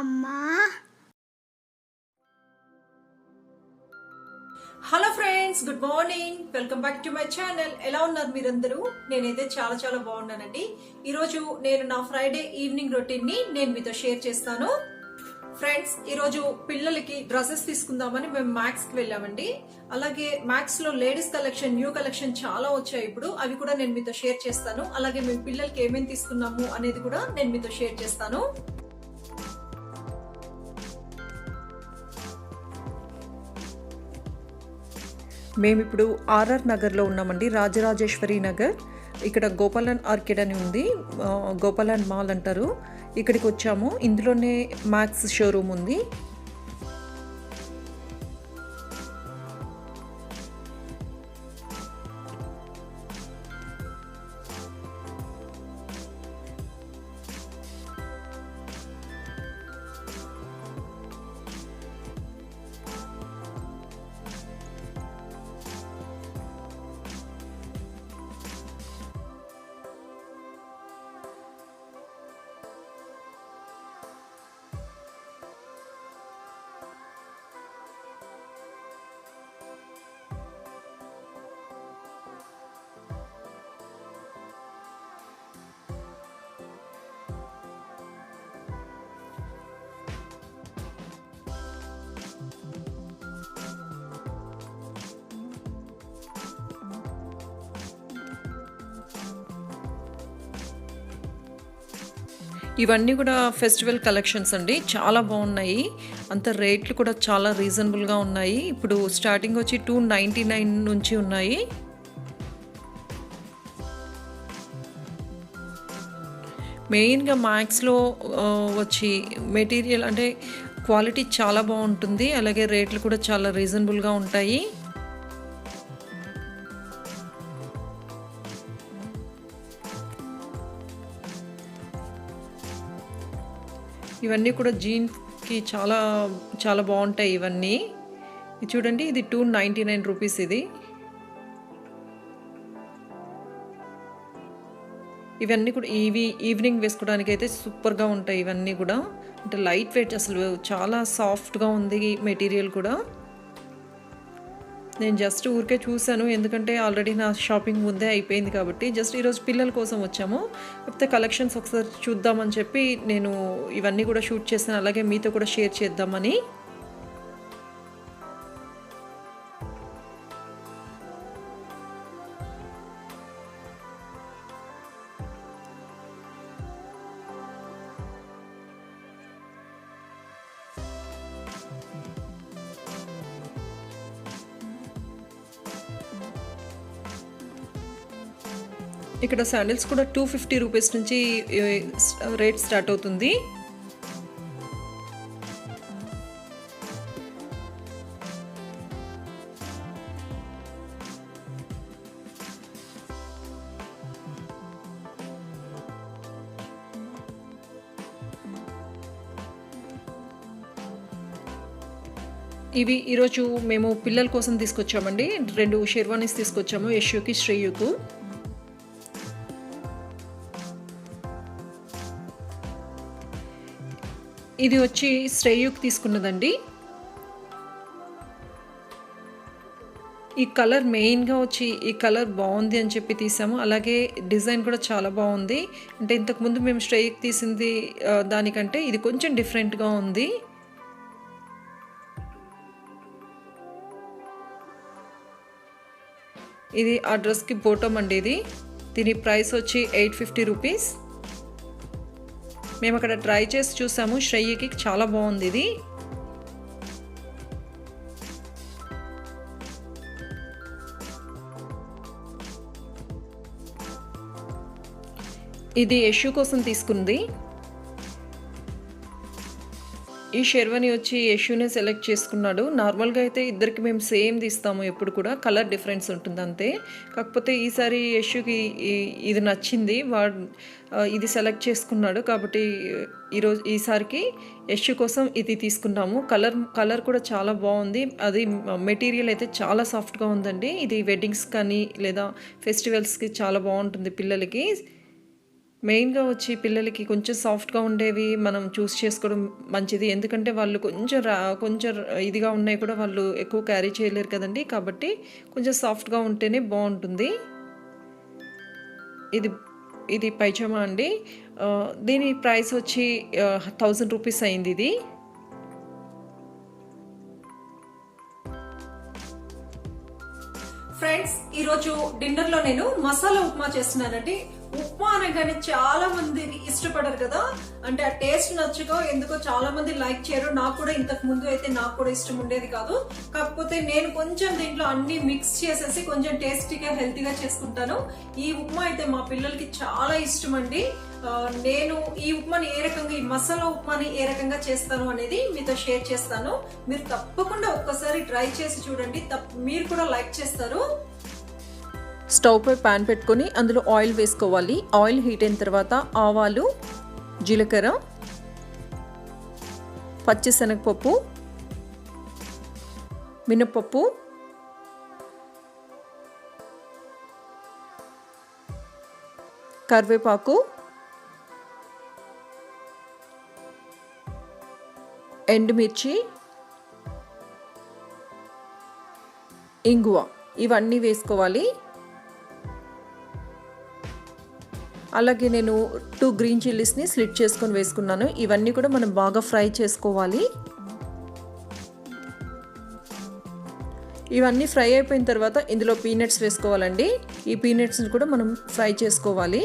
అమ్మా. Hello friends, good morning. Welcome back to my channel. ఎలా ఉన్నారు మీరందరూ? నేనైతే చాలా చాలా బాగున్నానండి. ఈరోజు నేను నా ఫ్రైడే ఈవినింగ్ రొటీన్ ని నేను మీతో షేర్ చేస్తాను. ఫ్రెండ్స్, ఈరోజు పిల్లలకి డ్రెస్సెస్ తీసుకుందామని మేము మ్యాక్స్ కి వెళ్ళామండి. అలాగే మ్యాక్స్ లో లేడీస్ కలెక్షన్, న్యూ కలెక్షన్ చాలా వచ్చాయి ఇప్పుడు. అవి కూడా నేను మీతో షేర్ చేస్తాను. అలాగే మేము పిల్లలకి ఏమేమి తీసుకున్నాము అనేది కూడా నేను మీతో షేర్ చేస్తాను. మేమిప్పుడు ఆర్ఆర్ నగర్లో ఉన్నామండి, రాజరాజేశ్వరి నగర్. ఇక్కడ గోపాలన్ ఆర్కిడ్ అని ఉంది, గోపాలన్ మాల్ అంటారు. ఇక్కడికి వచ్చాము. ఇందులోనే మ్యాక్స్ షోరూమ్ ఉంది. ఇవన్నీ కూడా ఫెస్టివల్ కలెక్షన్స్ అండి, చాలా బాగున్నాయి. అంత రేట్లు కూడా చాలా రీజనబుల్గా ఉన్నాయి. ఇప్పుడు స్టార్టింగ్ వచ్చి 299 నుంచి ఉన్నాయి. మెయిన్గా మ్యాక్స్లో వచ్చి మెటీరియల్ అంటే క్వాలిటీ చాలా బాగుంటుంది. అలాగే రేట్లు కూడా చాలా రీజనబుల్గా ఉంటాయి. ఇవన్నీ కూడా జీన్స్కి చాలా చాలా బాగుంటాయి ఇవన్నీ. ఇది చూడండి, ఇది 299 రూపీస్. ఇది ఇవన్నీ కూడా ఈవినింగ్ వేసుకోవడానికి అయితే సూపర్గా ఉంటాయి. ఇవన్నీ కూడా అంటే లైట్ వెయిట్, అసలు చాలా సాఫ్ట్గా ఉంది మెటీరియల్ కూడా. నేను జస్ట్ ఊరికే చూశాను, ఎందుకంటే ఆల్రెడీ నా షాపింగ్ ముందే అయిపోయింది కాబట్టి. జస్ట్ ఈరోజు పిల్లల కోసం వచ్చాము, కాకపోతే కలెక్షన్స్ ఒకసారి చూద్దామని చెప్పి నేను ఇవన్నీ కూడా షూట్ చేశాను. అలాగే మీతో కూడా షేర్ చేద్దామని. ఇక్కడ శాండిల్స్ కూడా 250 రూపీస్ నుంచి రేట్ స్టార్ట్ అవుతుంది. ఇవి ఈరోజు మేము పిల్లల కోసం తీసుకొచ్చామండి. 2 షెర్వానీస్ తీసుకొచ్చాము, యశ్యుకి, శ్రేయుకు. ఇది వచ్చి శ్రేయుకి తీసుకున్నదండి. ఈ కలర్ మెయిన్గా వచ్చి ఈ కలర్ బాగుంది అని చెప్పి తీసాము. అలాగే డిజైన్ కూడా చాలా బాగుంది. అంటే ఇంతకుముందు మేము శ్రేయుకి తీసింది దానికంటే ఇది కొంచెం డిఫరెంట్గా ఉంది. ఇది ఆ డ్రెస్కి బోటమ్ అండి. దీని ప్రైస్ వచ్చి 850 రూపీస్. మేము అక్కడ ట్రై చేసి చూసాము, శ్రేయకి చాలా బాగుంది ఇది. ఇది యశు కోసం తీసుకుంది. ఈ షెర్వానీ వచ్చి యశునే సెలెక్ట్ చేసుకున్నాడు. నార్మల్గా అయితే ఇద్దరికి మేము సేమ్ తీస్తాము, ఎప్పుడు కూడా కలర్ డిఫరెన్స్ ఉంటుంది అంతే. కాకపోతే ఈసారి యశుకి ఇది నచ్చింది, వాడు ఇది సెలెక్ట్ చేసుకున్నాడు. కాబట్టి ఈసారికి యశు కోసం ఇది తీసుకున్నాము. కలర్ కూడా చాలా బాగుంది. అది మెటీరియల్ అయితే చాలా సాఫ్ట్గా ఉందండి. ఇది వెడ్డింగ్స్ కానీ లేదా ఫెస్టివల్స్కి చాలా బాగుంటుంది పిల్లలకి. మెయిన్గా వచ్చి పిల్లలకి కొంచెం సాఫ్ట్గా ఉండేవి మనం చూస్ చేసుకోవడం మంచిది. ఎందుకంటే వాళ్ళు కొంచెం ఇదిగా ఉన్నాయి కూడా వాళ్ళు ఎక్కువ క్యారీ చేయలేరు కదండి. కాబట్టి కొంచెం సాఫ్ట్గా ఉంటేనే బాగుంటుంది. ఇది ఇది పైజామా అండి. దీని ప్రైస్ వచ్చి 1000 రూపీస్ అయింది ఇది. ఫ్రెండ్స్, ఈరోజు డిన్నర్లో నేను మసాలా ఉప్మా చేస్తున్నానండి. ఉప్మా అనగానే చాలా మంది ఇష్టపడరు కదా, అంటే ఆ టేస్ట్ నచ్చగా ఎందుకో చాలా మంది లైక్ చేయరు. నాకు కూడా ఇంతకు ముందు అయితే నాకు కూడా ఇష్టం ఉండేది కాదు. కాకపోతే నేను కొంచెం దీంట్లో అన్ని మిక్స్ చేసేసి కొంచెం టేస్టీగా హెల్తీగా చేసుకుంటాను. ఈ ఉప్మా అయితే మా పిల్లలకి చాలా ఇష్టం అండి. నేను ఈ ఉప్మాని ఏ రకంగా, ఈ మసాలా ఉప్మాని ఏ రకంగా చేస్తాను అనేది మీతో షేర్ చేస్తాను. మీరు తప్పకుండా ఒక్కసారి ట్రై చేసి చూడండి, మీరు కూడా లైక్ చేస్తారు. స్టవ్ పై ప్యాన్ పెట్టుకొని అందులో ఆయిల్ వేసుకోవాలి. ఆయిల్ హీట్ అయిన తర్వాత ఆవాలు, జీలకర్ర, పచ్చిశనగపప్పు, మినపప్పు, కరివేపాకు, ఎండుమిర్చి, ఇంగువ ఇవన్నీ వేసుకోవాలి. అలాగే నేను 2 గ్రీన్ చిల్లీస్ని స్లిట్ చేసుకొని వేసుకున్నాను. ఇవన్నీ కూడా మనం బాగా ఫ్రై చేసుకోవాలి. ఇవన్నీ ఫ్రై అయిపోయిన తర్వాత ఇందులో పీనట్స్ వేసుకోవాలండి. ఈ పీనట్స్ని కూడా మనం ఫ్రై చేసుకోవాలి.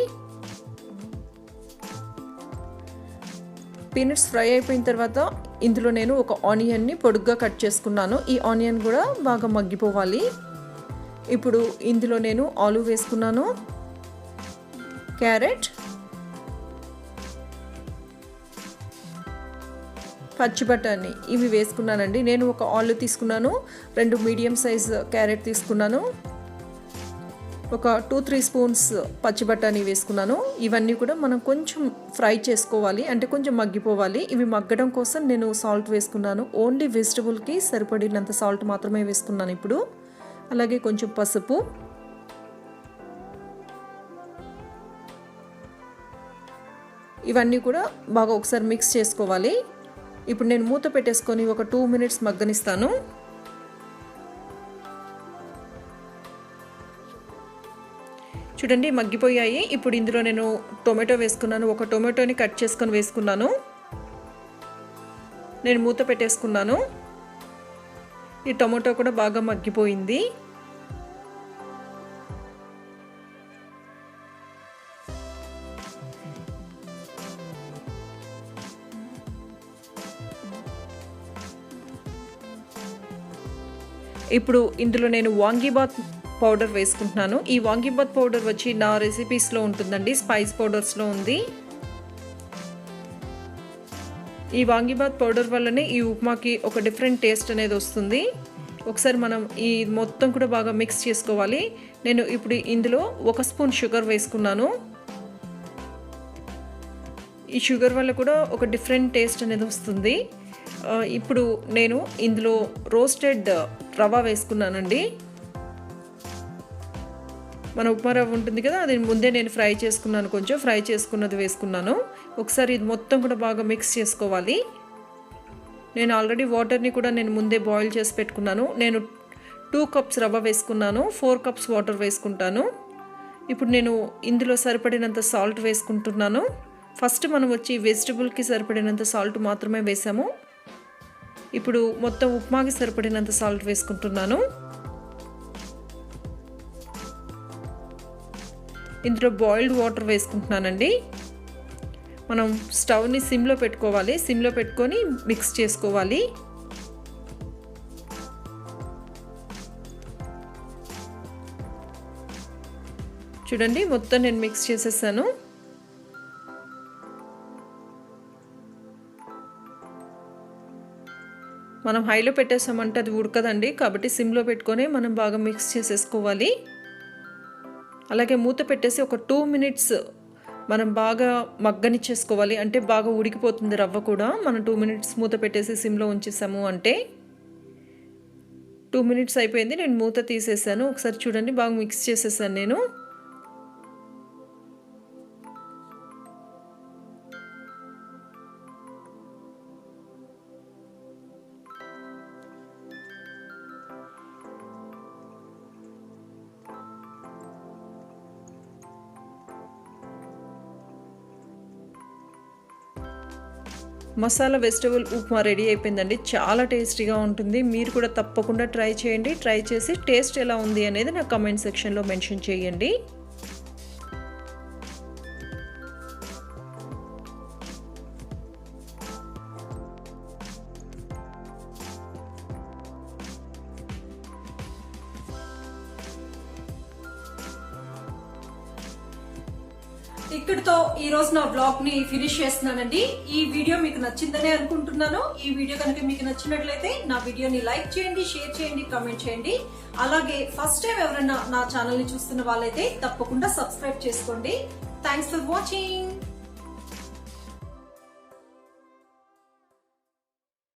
పీనట్స్ ఫ్రై అయిపోయిన తర్వాత ఇందులో నేను ఒక ఆనియన్ని పొడుగ్గా కట్ చేసుకున్నాను. ఈ ఆనియన్ కూడా బాగా మగ్గిపోవాలి. ఇప్పుడు ఇందులో నేను ఆలు వేసుకున్నాను, క్యారెట్, పచ్చి బఠానీ ఇవి వేసుకున్నానండి. నేను ఒక ఆలు తీసుకున్నాను, 2 మీడియం సైజ్ క్యారెట్ తీసుకున్నాను, ఒక 2-3 స్పూన్స్ పచ్చి బఠానీ వేసుకున్నాను. ఇవన్నీ కూడా మనం కొంచెం ఫ్రై చేసుకోవాలి, అంటే కొంచెం మగ్గిపోవాలి. ఇవి మగ్గడం కోసం నేను సాల్ట్ వేసుకున్నాను. ఓన్లీ వెజిటబుల్కి సరిపడినంత సాల్ట్ మాత్రమే వేసుకున్నాను ఇప్పుడు. అలాగే కొంచెం పసుపు, ఇవన్నీ కూడా బాగా ఒకసారి మిక్స్ చేసుకోవాలి. ఇప్పుడు నేను మూత పెట్టేసుకొని ఒక 2 మినిట్స్ మగ్గనిస్తాను. చూడండి మగ్గిపోయాయి. ఇప్పుడు ఇందులో నేను టొమాటో వేసుకున్నాను. ఒక టొమాటోని కట్ చేసుకొని వేసుకున్నాను. నేను మూత పెట్టేసుకున్నాను. ఈ టొమాటో కూడా బాగా మగ్గిపోయింది. ఇప్పుడు ఇందులో నేను వాంగీబాత్ పౌడర్ వేసుకుంటున్నాను. ఈ వాంగీబాత్ పౌడర్ వచ్చి నా రెసిపీస్లో ఉంటుందండి, స్పైస్ పౌడర్స్లో ఉంది. ఈ వాంగీబాత్ పౌడర్ వల్లనే ఈ ఉప్మాకి ఒక డిఫరెంట్ టేస్ట్ అనేది వస్తుంది. ఒకసారి మనం ఈ మొత్తం కూడా బాగా మిక్స్ చేసుకోవాలి. నేను ఇప్పుడు ఇందులో 1 స్పూన్ షుగర్ వేసుకున్నాను. ఈ షుగర్ వల్ల కూడా ఒక డిఫరెంట్ టేస్ట్ అనేది వస్తుంది. ఇప్పుడు నేను ఇందులో రోస్టెడ్ రవ వేసుకున్నానండి. మన ఉప్మా రవ్వ ఉంటుంది కదా, అది ముందే నేను ఫ్రై చేసుకున్నాను, కొంచెం ఫ్రై చేసుకున్నది వేసుకున్నాను. ఒకసారి ఇది మొత్తం కూడా బాగా మిక్స్ చేసుకోవాలి. నేను ఆల్రెడీ వాటర్ని కూడా నేను ముందే బాయిల్ చేసి పెట్టుకున్నాను. నేను 2 కప్స్ రవ్వ వేసుకున్నాను, 4 కప్స్ వాటర్ వేసుకుంటాను. ఇప్పుడు నేను ఇందులో సరిపడినంత సాల్ట్ వేసుకుంటున్నాను. ఫస్ట్ మనం వచ్చి వెజిటబుల్కి సరిపడినంత సాల్ట్ మాత్రమే వేసాము. ఇప్పుడు మొత్తం ఉప్మాకి సరిపడినంత సాల్ట్ వేసుకుంటున్నాను. ఇందులో బాయిల్డ్ వాటర్ వేసుకుంటున్నానండి. మనం స్టవ్ని సిమ్లో పెట్టుకోవాలి. సిమ్లో పెట్టుకొని మిక్స్ చేసుకోవాలి. చూడండి మొత్తం నేను మిక్స్ చేసేసాను. మనం హైలో పెట్టేసామంటే అది ఉడకదండి, కాబట్టి సిమ్లో పెట్టుకొని మనం బాగా మిక్స్ చేసేసుకోవాలి. అలాగే మూత పెట్టేసి ఒక 2 మినిట్స్ మనం బాగా మగ్గనిచ్చేసుకోవాలి. అంటే బాగా ఉడికిపోతుంది రవ్వ కూడా. మనం 2 మినిట్స్ మూత పెట్టేసి సిమ్లో ఉంచేసాము అంటే. 2 మినిట్స్ అయిపోయింది, నేను మూత తీసేసాను. ఒకసారి చూడండి బాగా మిక్స్ చేసేసాను నేను. మసాలా వెజిటబుల్ ఉప్మా రెడీ అయిపోయిందండి. చాలా టేస్టీగా ఉంటుంది. మీరు కూడా తప్పకుండా ట్రై చేయండి. ట్రై చేసి టేస్ట్ ఎలా ఉంది అనేది నాకు కామెంట్ సెక్షన్లో మెన్షన్ చేయండి. ఇక్కడితో ఈ రోజు నా బ్లాగ్ ని ఫినిష్ చేస్తున్నానండి. ఈ వీడియో మీకు నచ్చిందనే అనుకుంటున్నాను. ఈ వీడియో కనుక మీకు నచ్చినట్లయితే నా వీడియోని లైక్ చేయండి, షేర్ చేయండి, కామెంట్ చేయండి. అలాగే ఫస్ట్ టైం ఎవరైనా నా ఛానల్ ని చూస్తున్న వాళ్ళైతే తప్పకుండా సబ్స్క్రైబ్ చేసుకోండి. Thanks for watching.